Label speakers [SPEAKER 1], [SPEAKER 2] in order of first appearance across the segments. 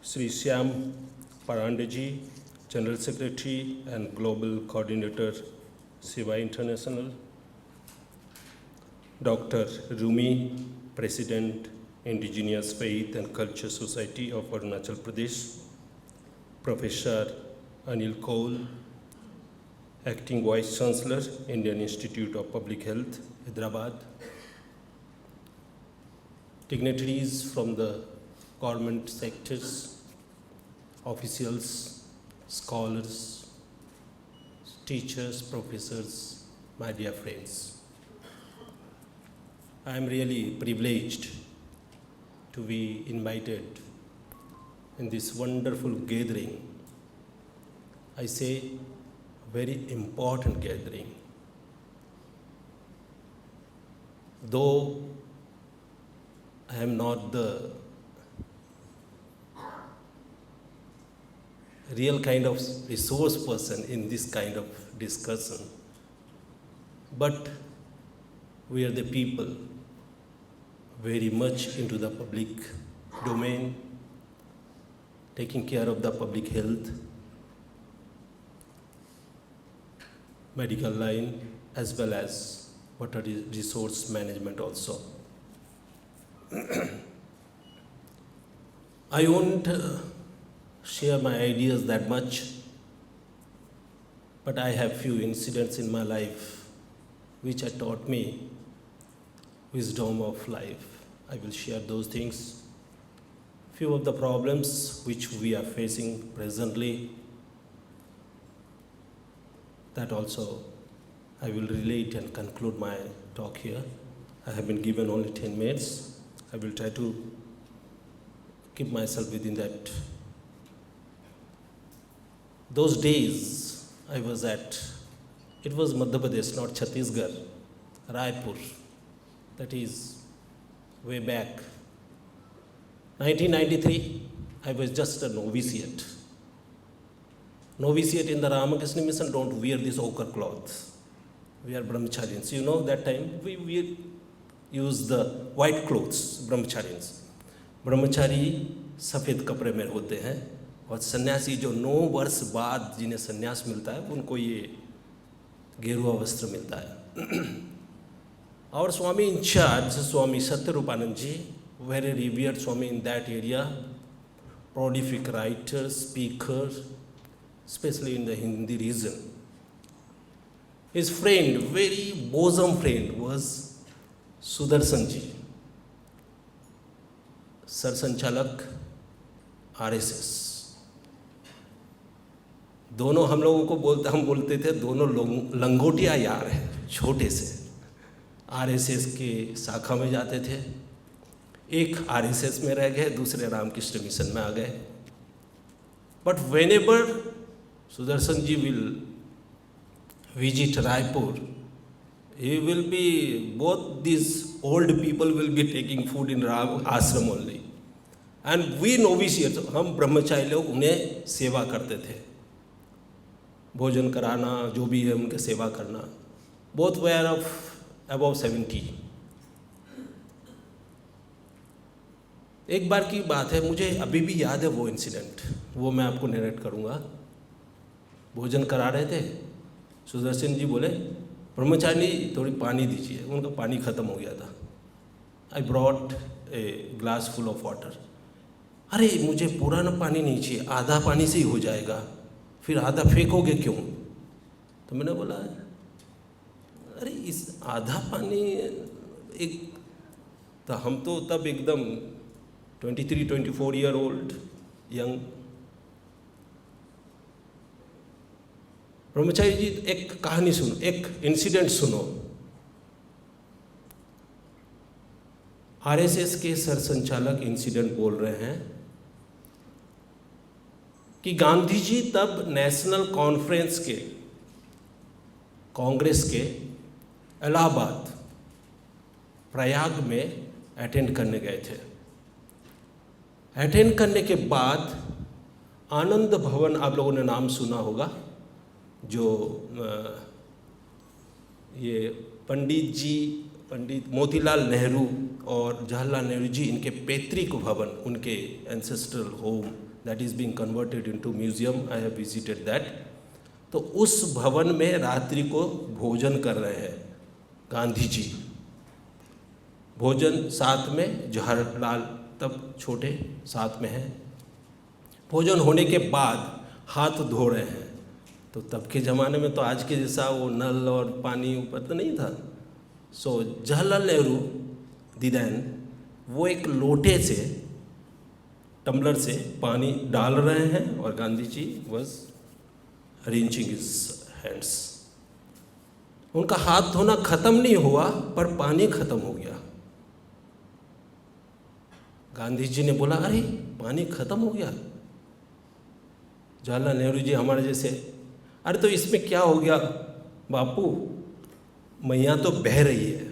[SPEAKER 1] Sri Shyam Parandeji, General Secretary and Global Coordinator, Siva International. Dr. Rumi, President, Indigenous Faith and Culture Society of Arunachal Pradesh. Professor Anil Kaul, Acting Vice Chancellor, Indian Institute of Public Health, Hyderabad. Dignitaries from the government sectors, officials, scholars, teachers, professors, my dear friends. I am really privileged to be invited in this wonderful gathering. I say very important gathering. Though I am not the real kind of resource person in this kind of discussion, but we are the people very much into the public domain, taking care of the public health, medical line, as well as water resource management also. I won't share my ideas that much, but I have few incidents in my life which have taught me wisdom of life. I will share those things. Few of the problems which we are facing presently, that also I will relate and conclude my talk here. I have been given only 10 minutes. I will try to keep myself within that. Those days I was it was Madhya Pradesh, not Chhattisgarh, Raipur. That is way back. 1993, I was just a novitiate. Novitiate in the Ramakrishna Mission don't wear these ochre cloths. We are brahmacharyans. You know, that time we use the white clothes, brahmacharyans. Brahmachari सफ़ेद कपड़े में होते हैं और सन्यासी जो 9 वर्ष बाद जिन्हें सन्यास मिलता है उनको ये गेरुआ वस्त्र मिलता है. Our Swami in charge, Swami Satyarupanand ji, very revered Swami in that area, prolific writer, speaker, especially in the Hindi region. His friend, very bosom friend, was Sudarshan ji, सरसंचालक RSS. दोनों हम लोगों को हम बोलते थे दोनों लंगोटिया यार हैं, छोटे से. RSS के शाखा में जाते थे. एक RSS में रह गए, दूसरे रामकृष्ण मिशन में आ गए. But whenever Sudarshan ji will visit Raipur, he will be, both these old people will be taking food in Ram ashram only. And we novitiates, हम ब्रह्मचारी लोग उन्हें सेवा करते थे, भोजन कराना, जो भी है उनके सेवा करना. Both were of above 70. एक बार की बात है, मुझे अभी भी याद है वो इंसिडेंट, वो मैं आपको नरेट करूँगा. भोजन करा रहे थे, सुदर्शन जी बोले ब्रह्मचारी थोड़ी पानी दीजिए. उनका पानी ख़त्म हो गया था. I brought a glass full of water. अरे मुझे पूरा ना पानी नहीं चाहिए, आधा पानी से ही हो जाएगा, फिर आधा फेंकोगे क्यों? तो मैंने बोला अरे इस आधा पानी एक, तो हम तो तब एकदम 23-24 ईयर ओल्ड यंग. ब्रह्मचारी जी एक कहानी सुनो, एक इंसिडेंट सुनो. RSS के सरसंचालक इंसिडेंट बोल रहे हैं कि गांधी जी तब नेशनल कॉन्फ्रेंस के, कांग्रेस के इलाहाबाद, प्रयाग में अटेंड करने गए थे. अटेंड करने के बाद आनंद भवन, आप लोगों ने नाम सुना होगा, जो ये पंडित मोतीलाल नेहरू और जवाहरलाल नेहरू जी, इनके पैतृक भवन, उनके ancestral home that is being converted into museum. I have visited that. तो उस भवन में रात्रि को भोजन कर रहे हैं गांधी जी। भोजन साथ में जवाहरलाल तब छोटे साथ में हैं। भोजन होने के बाद हाथ धो रहे हैं। तो तब के ज़माने में तो आज के जैसा वो नल और पानी ऊपर तो नहीं था। सो जवाहरलाल नेहरू दिदैन वो एक लोटे से टम्बलर से पानी डाल रहे हैं और Gandhi ji was arranging his hands. उनका हाथ धोना खत्म नहीं हुआ पर पानी खत्म हो गया। गांधी जी ने बोला अरे पानी खत्म हो गया। जवाहरलाल नेहरू जी हमारे जैसे, अरे तो इसमें क्या हो गया बापू, मैया तो बह रही है।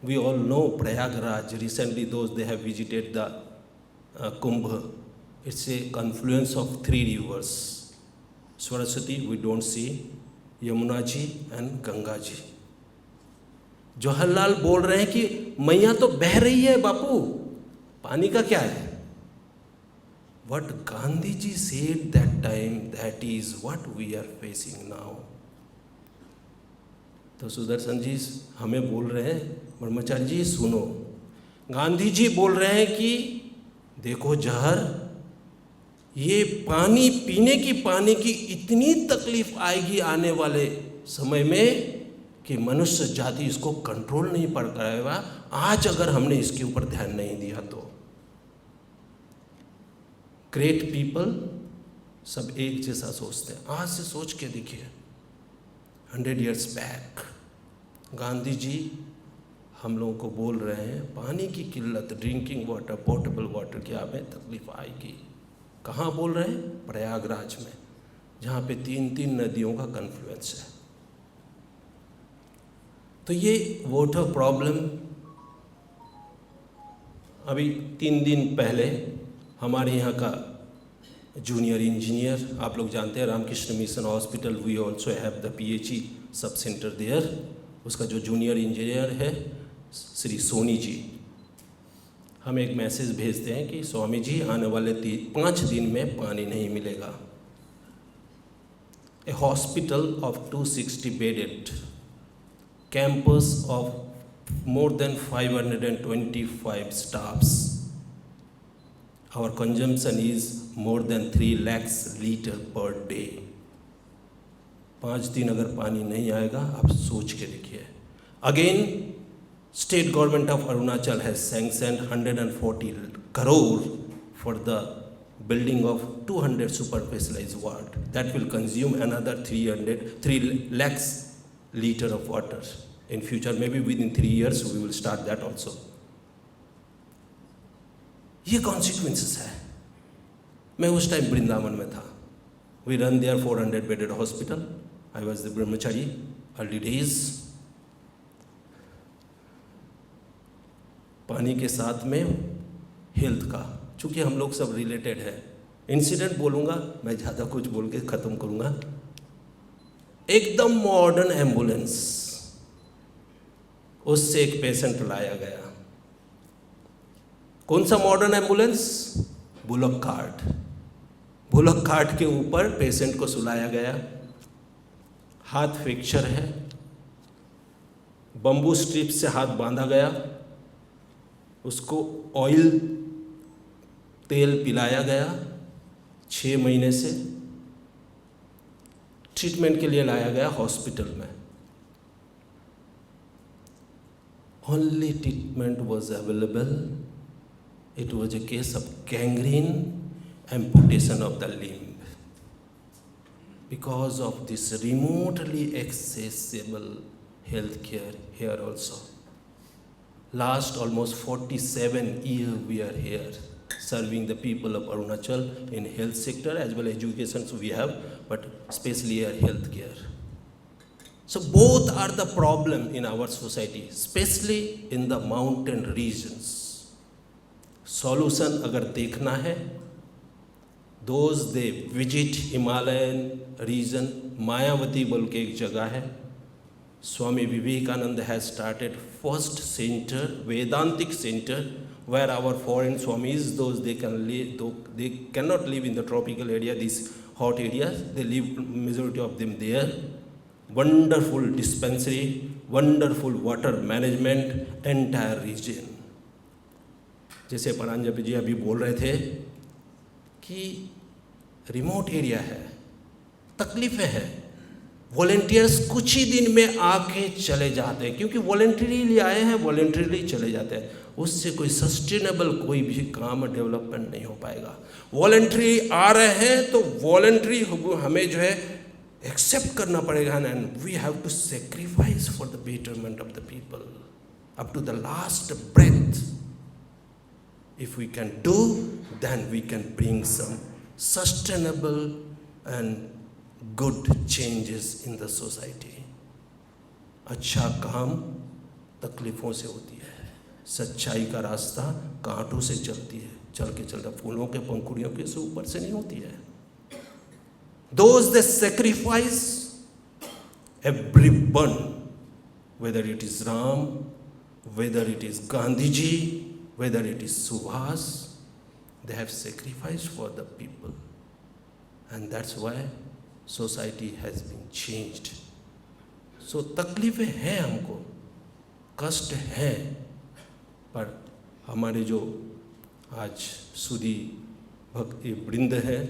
[SPEAKER 1] We all know Prayagraj. Recently, those they have visited the Kumbh. It's a confluence of 3 rivers. Saraswati, we don't see, Yamuna ji and Ganga ji. Jawaharlal बोल रहे हैं कि मैया तो बह रही है बापू, पानी का क्या है? What Gandhi ji said that time, that is what we are facing now. तो सुदर्शन जी हमें बोल रहे हैं, ब्रह्मचारी जी सुनो, गांधी जी बोल रहे हैं कि देखो जहर, ये पानी पीने की पानी की इतनी तकलीफ आएगी आने वाले समय में कि मनुष्य जाति इसको कंट्रोल नहीं कर पाएगा आज अगर हमने इसके ऊपर ध्यान नहीं दिया तो। ग्रेट पीपल सब एक जैसा सोचते हैं। आज से सोच के देखिए, 100 years बैक गांधी जी हम लोगों को बोल रहे हैं पानी की किल्लत, ड्रिंकिंग वाटर, पोर्टेबल वाटर की हमें तकलीफ आएगी। कहाँ बोल रहे हैं? प्रयागराज में, जहाँ पे 3 नदियों का कन्फ्लुएंस है। तो ये वाटर प्रॉब्लम, अभी 3 दिन पहले हमारे यहाँ का जूनियर इंजीनियर, आप लोग जानते हैं Ramakrishna mission hospital, we also have the PHE sub centre there, उसका जो जूनियर इंजीनियर है श्री सोनी जी, हमें एक मैसेज भेजते हैं कि स्वामी जी आने वाले 5 दिन में पानी नहीं मिलेगा। A hospital of 260 bedded, campus of more than 525 staffs, our consumption is more than 3 lakhs liter per day. 5 दिन अगर पानी नहीं आएगा, आप सोच के देखिए। Again state government of Arunachal has sanctioned 140 crore for the building of 200 super specialized ward. That will consume another 3 lakhs liter of water in future. Maybe within 3 years we will start that also. ये consequences है। मैं उस time Vrindavan में था। We run there 400 bedded hospital. I was the brahmachari early days. पानी के साथ में हेल्थ का, चूँकि हम लोग सब रिलेटेड है, इंसिडेंट बोलूँगा, मैं ज़्यादा कुछ बोल के ख़त्म करूँगा। एकदम मॉडर्न एम्बुलेंस, उससे एक पेशेंट लाया गया। कौन सा modern ambulance? Bullock cart. Bullock cart के ऊपर पेशेंट को सुलाया गया। हाथ फ्रैक्चर है, बम्बू स्ट्रिप से हाथ बांधा गया, उसको ऑयल तेल पिलाया गया। 6 महीने से ट्रीटमेंट के लिए लाया गया हॉस्पिटल में। Only treatment was available, it was a case of gangrene, amputation of the limb. Because of this remotely accessible health care here also. Last almost 47 years we are here serving the people of Arunachal in health sector as well as education, so we have, but especially our health care. So both are the problem in our society, especially in the mountain regions. Solution अगर देखना है, those they visit Himalayan region, Mayavati बोल के एक जगह है, Swami Vivekananda has started first centre, Vedantic centre where our foreign Swamis, those they can live, though they cannot live in the tropical area, these hot areas, they live majority of them there. Wonderful dispensary, wonderful water management, entire region. जैसे परांजपे जी अभी बोल रहे थे कि remote area है, तकलीफें हैं, volunteers कुछ ही दिन में आके चले जाते हैं, क्योंकि वॉलेंटरीली आए हैं, वॉलेंटरीली चले जाते हैं, उससे कोई सस्टेनेबल कोई भी काम डेवलपमेंट नहीं हो पाएगा। वॉलेंटरी आ रहे हैं तो वॉलेंटरी हमें जो है एक्सेप्ट करना पड़ेगा, and we have to sacrifice for the betterment of the people up to the last breath. If we can do, then we can bring some sustainable and good changes in the society. अच्छा काम तकलीफ़ों से होती है, सच्चाई का रास्ता कांटों से चलती है, चल के चलता फूलों के पंखुड़ियों के से ऊपर से नहीं होती है। Those that sacrifice everyone, whether it is Ram, whether it is Gandhi ji, whether it is Subhas, they have sacrificed for the people, and that's why society has been changed. So तकलीफ़ें हैं, हमको कष्ट हैं, पर हमारे जो आज सूदी भक्त वृंद है,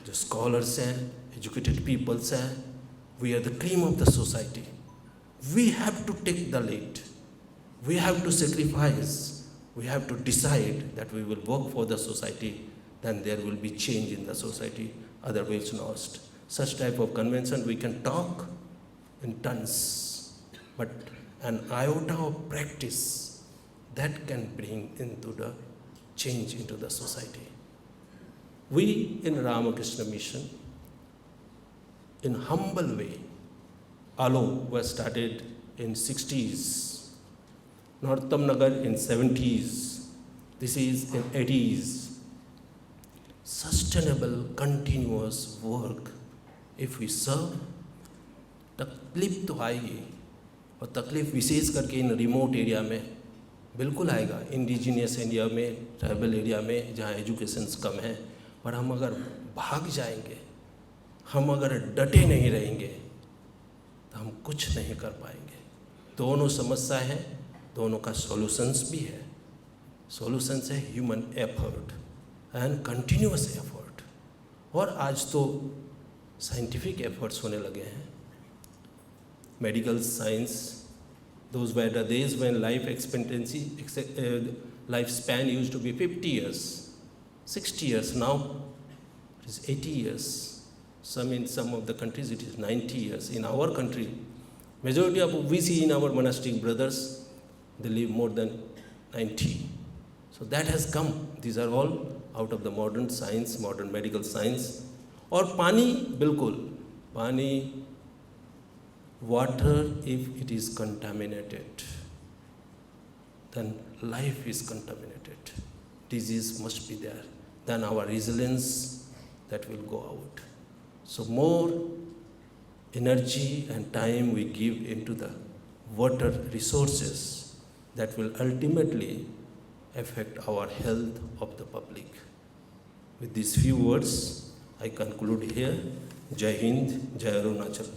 [SPEAKER 1] जो स्कॉलर्स हैं, एजुकेटेड पीपल्स हैं, we are the cream of the society. We have to take the lead. We have to sacrifice. We have to decide that we will work for the society, then there will be change in the society, otherwise lost. Such type of convention we can talk in tons, but an iota of practice that can bring into the change into the society. We in Ramakrishna Mission, in humble way, ALO was started in 60s, Northam Nagar in 70s, this is in 80s. Sustainable, continuous work. If we serve, तकलीफ तो आएगी, और तकलीफ विशेष करके इन remote area में बिल्कुल आएगा, indigenous area में, ट्राइबल एरिया में जहाँ एजुकेशंस कम है। पर हम अगर भाग जाएंगे, हम अगर डटे नहीं रहेंगे, तो हम कुछ नहीं कर पाएंगे। दोनों समस्या है, दोनों का सॉल्यूशंस भी है। सॉल्यूशंस है human effort and continuous effort, और आज तो साइंटिफिक एफर्ट्स होने लगे हैं। Medical science, those were the days when life expectancy life span used to be 50 years, 60 years, now it is 80 years. In some of the countries it is 90 years. In our country, majority of we see in our monastic brothers, they live more than 90. So that has come. These are all out of the modern science, modern medical science. और पानी, बिल्कुल पानी, water, if it is contaminated, then life is contaminated. Disease must be there. Then our resilience, that will go out. So more energy and time we give into the water resources, that will ultimately affect our health of the public. With these few words, I conclude here. Jai Hind, Jai Arunachal.